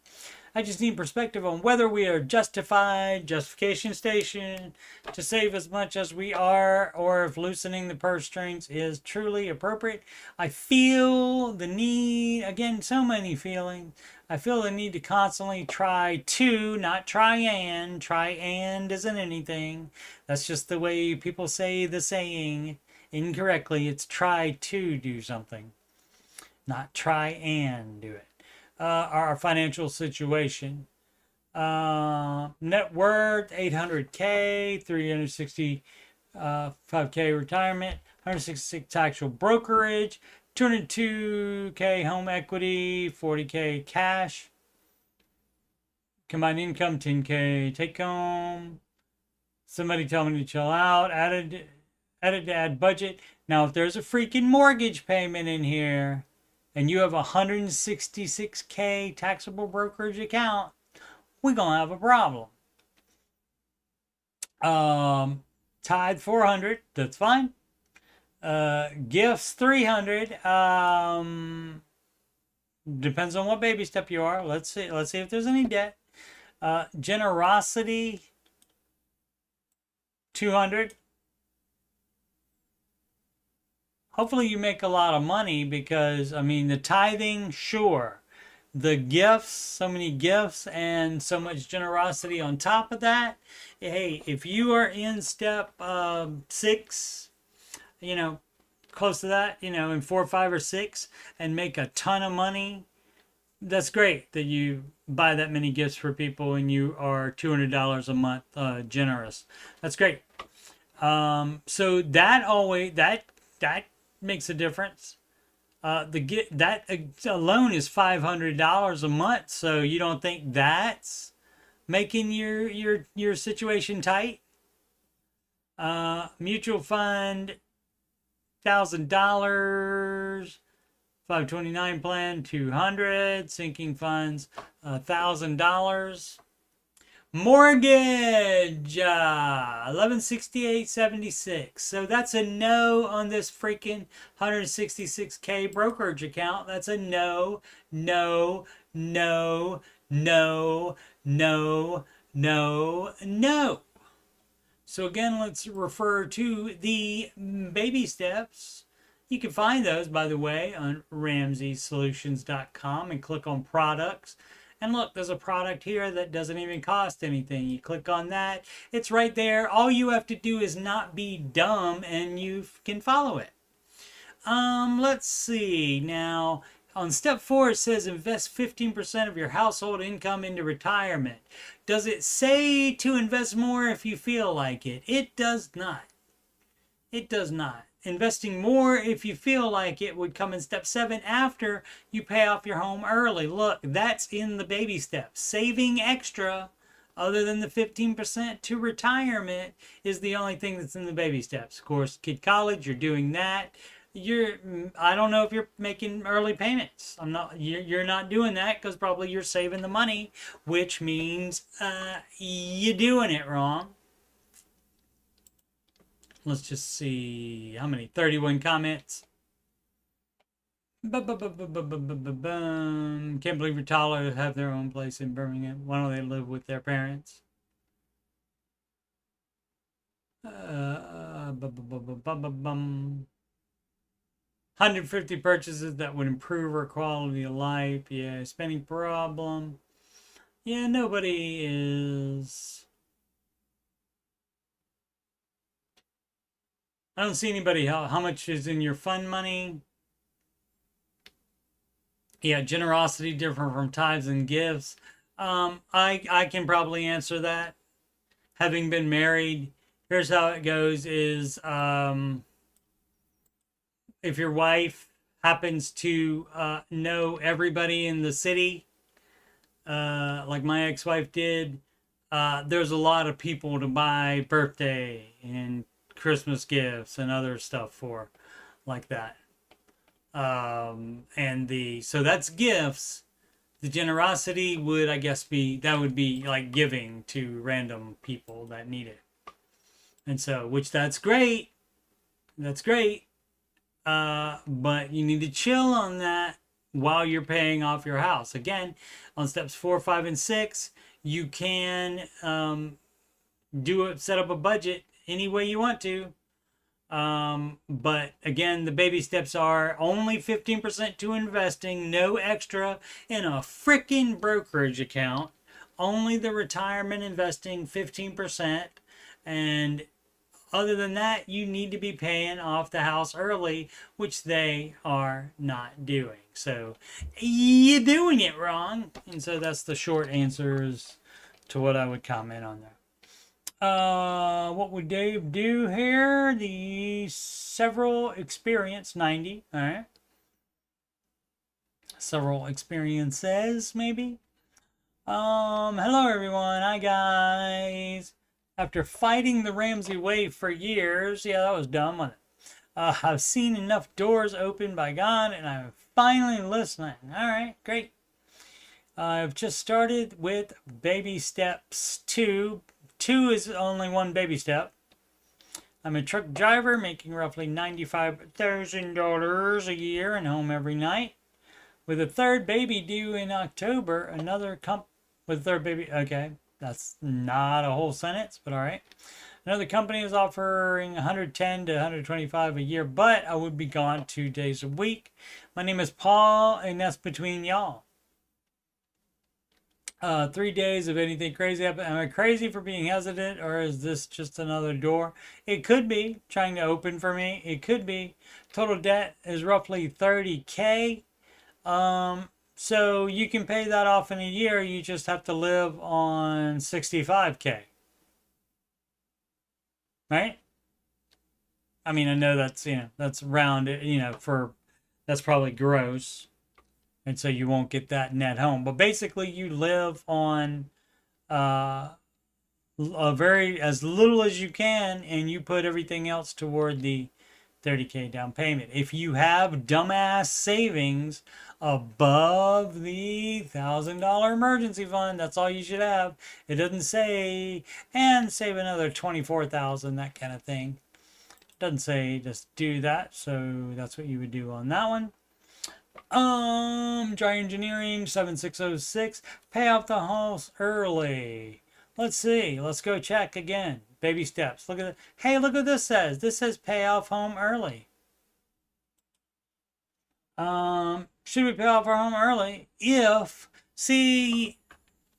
I just need perspective on whether we are justification station, to save as much as we are, or if loosening the purse strings is truly appropriate. I feel the need, again, so many feelings. I feel the need to constantly try to, not try and. Try and isn't anything. That's just the way people say the saying incorrectly. It's try to do something, not try and do it. Our financial situation. Net worth, 800K, 365K retirement, 166 taxable brokerage, 202K home equity, 40K cash. Combined income, 10K take home. Somebody tell me to chill out. Added to add budget. Now, if there's a freaking mortgage payment in here, and you have a 166K taxable brokerage account, we're going to have a problem. Tithe 400, that's fine. Gifts 300. Depends on what baby step you are. Let's see if there's any debt. Generosity 200. Hopefully you make a lot of money, because, I mean, the tithing, sure. The gifts, so many gifts and so much generosity on top of that. Hey, if you are in step 6, close to that, in 4, 5, or 6, and make a ton of money, that's great that you buy that many gifts for people and you are $200 a month generous. That's great. So that always, that makes a difference. That alone is $500 a month. So you don't think that's making your situation tight? Mutual fund, $1,000. 529 plan, 200. Sinking funds, $1,000. Mortgage, 1168.76. So that's a no on this freaking 166K brokerage account. That's a no, no, no, no, no, no, no. So again, let's refer to the baby steps. You can find those, by the way, on RamseySolutions.com and click on products. And look, there's a product here that doesn't even cost anything. You click on that, it's right there. All you have to do is not be dumb and you can follow it. Let's see. Now, on step 4, it says invest 15% of your household income into retirement. Does it say to invest more if you feel like it? It does not. It does not. Investing more if you feel like it would come in step 7 after you pay off your home early. Look, that's in the baby steps. Saving extra other than the 15% to retirement is the only thing that's in the baby steps. Of course, kid college, you're doing that. I don't know if you're making early payments. You're not doing that, because probably you're saving the money, which means you're doing it wrong. Let's just see how many. 31 comments. Can't believe your toddlers have their own place in Birmingham. Why don't they live with their parents? 150 purchases that would improve our quality of life. Yeah, spending problem. Yeah, nobody is. I don't see anybody. How much is in your fund money? Yeah, generosity different from tithes and gifts. I can probably answer that. Having been married, here's how it goes: is if your wife happens to know everybody in the city, like my ex-wife did, there's a lot of people to buy birthday and Christmas gifts and other stuff for, like that. So that's gifts. The generosity would, I guess, would be like giving to random people that need it. And so, that's great. That's great. But you need to chill on that while you're paying off your house. Again, on steps 4, 5, and 6, you can set up a budget any way you want to. But again, the baby steps are only 15% to investing, no extra in a freaking brokerage account, only the retirement investing 15%. And other than that, you need to be paying off the house early, which they are not doing. So you're doing it wrong. And so that's the short answers to what I would comment on there. What would Dave do here? The several experience 90. All right. Several experiences, maybe. Hello everyone. Hi guys. After fighting the Ramsey way for years, yeah, that was dumb, wasn't it? I've seen enough doors open by God, and I'm finally listening. All right, great. I've just started with baby steps 2. 2 is only one baby step. I'm a truck driver making roughly $95,000 a year and home every night. With a third baby due in October, okay, that's not a whole sentence, but all right. Another company is offering $110 to $125 a year, but I would be gone 2 days a week. My name is Paul, and that's between y'all. 3 days of anything crazy happen. Am I crazy for being hesitant, or is this just another door? It could be trying to open for me. It could be. Total debt is roughly $30K. So you can pay that off in a year. You just have to live on $65K. Right? I mean, I know that's, that's round, that's probably gross. And so you won't get that net home. But basically you live on as little as you can, and you put everything else toward the $30K down payment. If you have dumbass savings above the $1,000 emergency fund, that's all you should have. It doesn't say, and save another $24,000, that kind of thing. It doesn't say just do that. So that's what you would do on that one. Dry engineering 7606. Pay off the house early. Let's see. Let's go check again. Baby steps. Look at it. Hey, look what this says. This says pay off home early. Should we pay off our home early? See,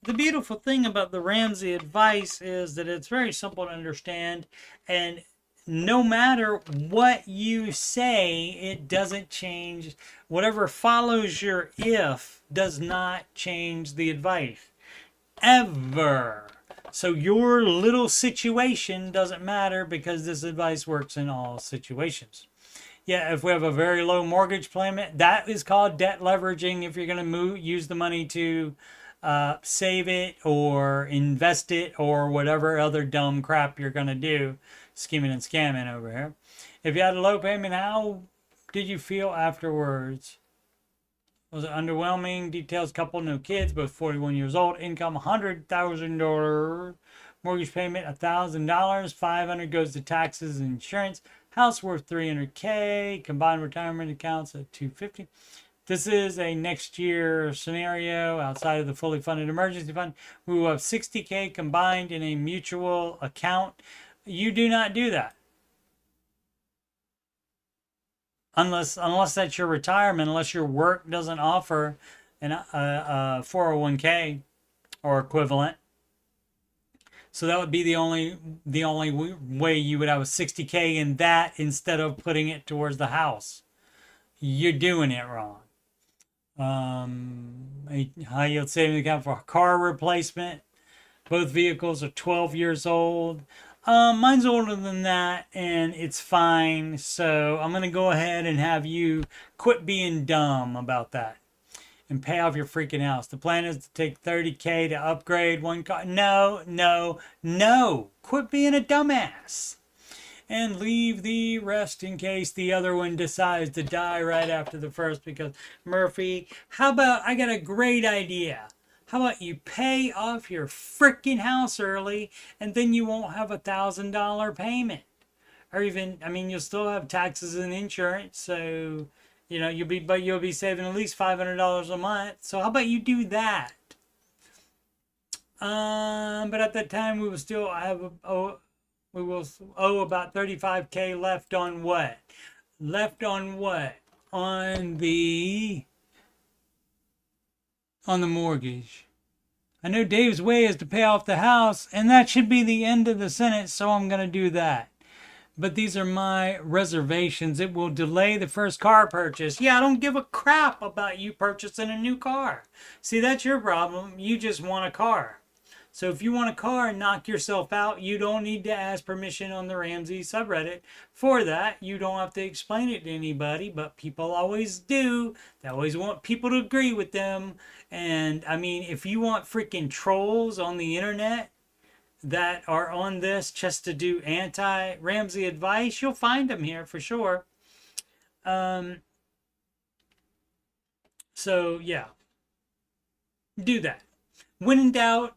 the beautiful thing about the Ramsey advice is that it's very simple to understand, and no matter what you say, it doesn't change. Whatever follows your if does not change the advice. Ever. So your little situation doesn't matter, because this advice works in all situations. Yeah, if we have a very low mortgage payment, that is called debt leveraging. If you're going to use the money to save it or invest it or whatever other dumb crap you're going to do, scheming and scamming over here. If you had a low payment, how did you feel afterwards? Was it underwhelming? Details: couple, no kids, both 41 years old, income $100,000 Mortgage payment $1,000. $500 goes to taxes and insurance. House worth $300K. Combined retirement accounts at $250. This is a next year scenario outside of the fully funded emergency fund. We will have $60K combined in a mutual account. You do not do that. Unless that's your retirement, unless your work doesn't offer a 401k or equivalent. So that would be the only way you would have a 60K in that instead of putting it towards the house. You're doing it wrong. A high yield savings account for car replacement. Both vehicles are 12 years old. Mine's older than that, and it's fine. So I'm going to go ahead and have you quit being dumb about that and pay off your freaking house. The plan is to take $30K to upgrade one car. No. Quit being a dumbass. And leave the rest in case the other one decides to die right after the first. Because, Murphy, how about, I got a great idea. How about you pay off your freaking house early, and then you won't have $1,000 payment. Or even, I mean, you'll still have taxes and insurance, so, you know, you'll be saving at least $500 a month. So how about you do that? But at that time, we will still have we will owe about $35K left on what? Left on what? On the mortgage. I know Dave's way is to pay off the house, and that should be the end of the sentence, so I'm going to do that. But these are my reservations. It will delay the first car purchase. Yeah, I don't give a crap about you purchasing a new car. See, that's your problem. You just want a car. So if you want a car and knock yourself out, you don't need to ask permission on the Ramsey subreddit for that. You don't have to explain it to anybody, but people always do. They always want people to agree with them. And I mean, if you want freaking trolls on the internet that are on this just to do anti-Ramsey advice, you'll find them here for sure. So yeah, do that. When in doubt,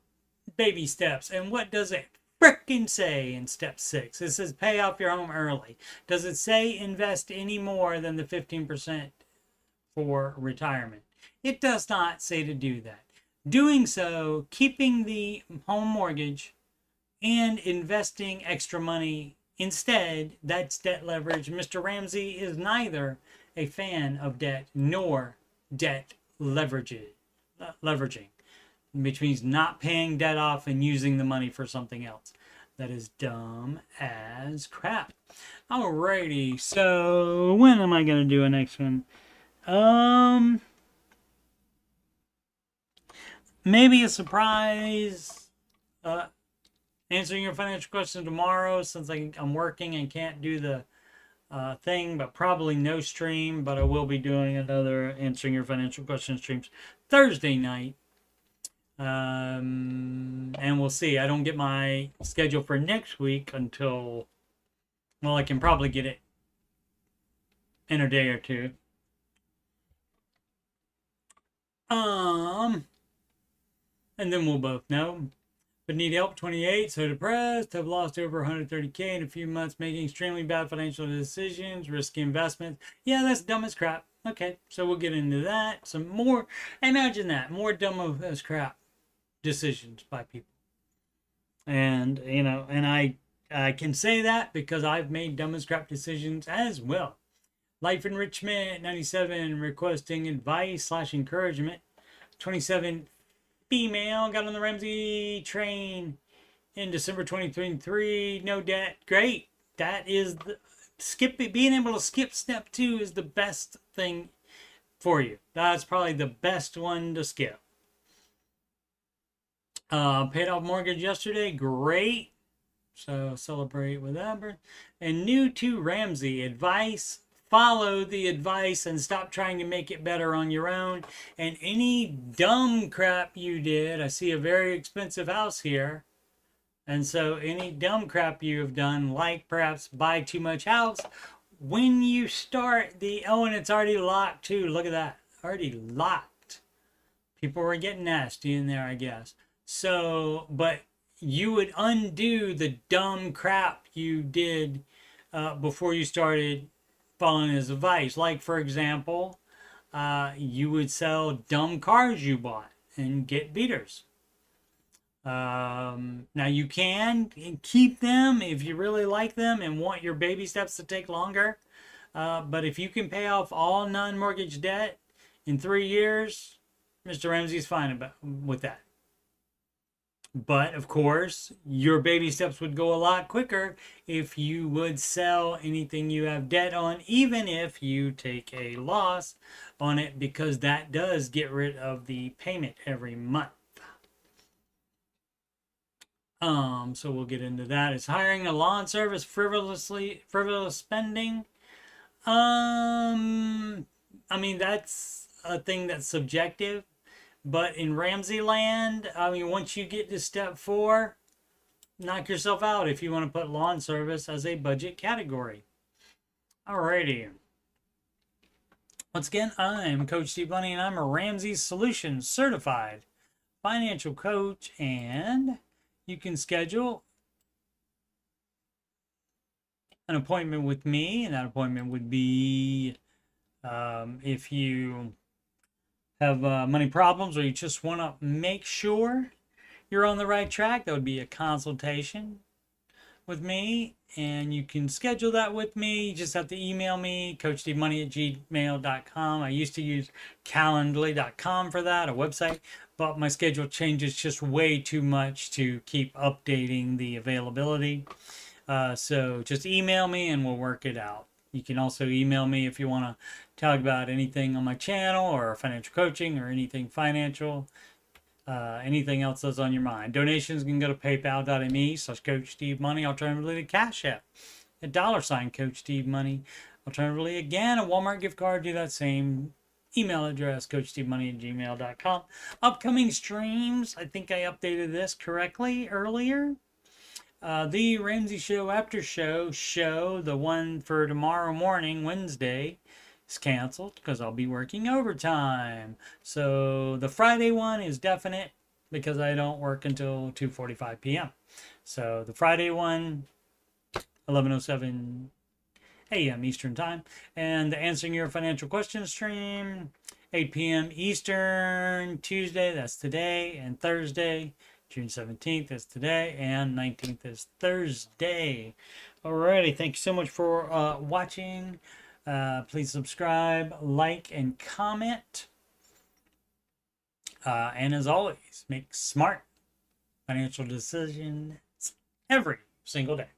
baby steps. And what does it frickin' say in step 6? It says pay off your home early. Does it say invest any more than the 15% for retirement? It does not say to do that. Doing so, keeping the home mortgage and investing extra money instead, that's debt leverage. Mr. Ramsey is neither a fan of debt nor debt leveraging, which means not paying debt off and using the money for something else. That is dumb as crap. Alrighty, so when am I going to do a next one? Maybe a surprise. Answering your financial question tomorrow, since I'm working and can't do the thing, but probably no stream. But I will be doing another answering your financial question streams Thursday night. And we'll see. I don't get my schedule for next week until, well, I can probably get it in a day or two. And then we'll both know. But need help, 28, so depressed, have lost over 130K in a few months, making extremely bad financial decisions, risky investments. Yeah, that's dumb as crap. Okay, so we'll get into that. Some more, imagine that, more dumb as crap decisions by people. And, you know, and I can say that because I've made dumb as crap decisions as well. Life Enrichment, 97, requesting advice / encouragement. 27, female, got on the Ramsey train in December 2023. No debt. Great. That is being able to skip step 2 is the best thing for you. That's probably the best one to skip. Paid off mortgage yesterday. Great. So celebrate with Amber. And new to Ramsey advice. Follow the advice and stop trying to make it better on your own. And any dumb crap you did, I see a very expensive house here. And so any dumb crap you have done, like perhaps buy too much house, when you start and it's already locked too. Look at that. Already locked. People were getting nasty in there, I guess. So, but you would undo the dumb crap you did before you started following his advice. Like, for example, you would sell dumb cars you bought and get beaters. Now you can keep them if you really like them and want your baby steps to take longer. But if you can pay off all non-mortgage debt in 3 years, Mr. Ramsey's fine with that. But of course, your baby steps would go a lot quicker if you would sell anything you have debt on, even if you take a loss on it, because that does get rid of the payment every month. So we'll get into that. Is hiring a lawn service frivolous spending? I mean, that's a thing that's subjective. But in Ramsey land, I mean, once you get to step 4, knock yourself out if you want to put lawn service as a budget category. Alrighty. Once again, I'm Coach Steve Money, and I'm a Ramsey Solutions certified financial coach, and you can schedule an appointment with me, and that appointment would be if you have money problems or you just want to make sure you're on the right track. That would be a consultation with me, and you can schedule that with me. You just have to email me, coachstevemoney@gmail.com. I used to use calendly.com for that, a website, but my schedule changes just way too much to keep updating the availability. So just email me and we'll work it out. You can also email me if you want to talk about anything on my channel or financial coaching or anything financial, anything else that's on your mind. Donations can go to paypal.me/CoachSteveMoney. Alternatively, to CashApp at $CoachSteveMoney. Alternatively, again, a Walmart gift card. Do that same email address, coachstevemoney@gmail.com. Upcoming streams. I think I updated this correctly earlier. The Ramsey Show After Show, the one for tomorrow morning, Wednesday, is canceled because I'll be working overtime. So the Friday one is definite because I don't work until 2:45 p.m. So the Friday one, 11:07 a.m. Eastern Time. And the Answering Your Financial Questions stream, 8 p.m. Eastern, Tuesday, that's today, and Thursday, June 17th is today, and 19th is Thursday. Alrighty, thank you so much for watching. Please subscribe, like, and comment. And as always, make smart financial decisions every single day.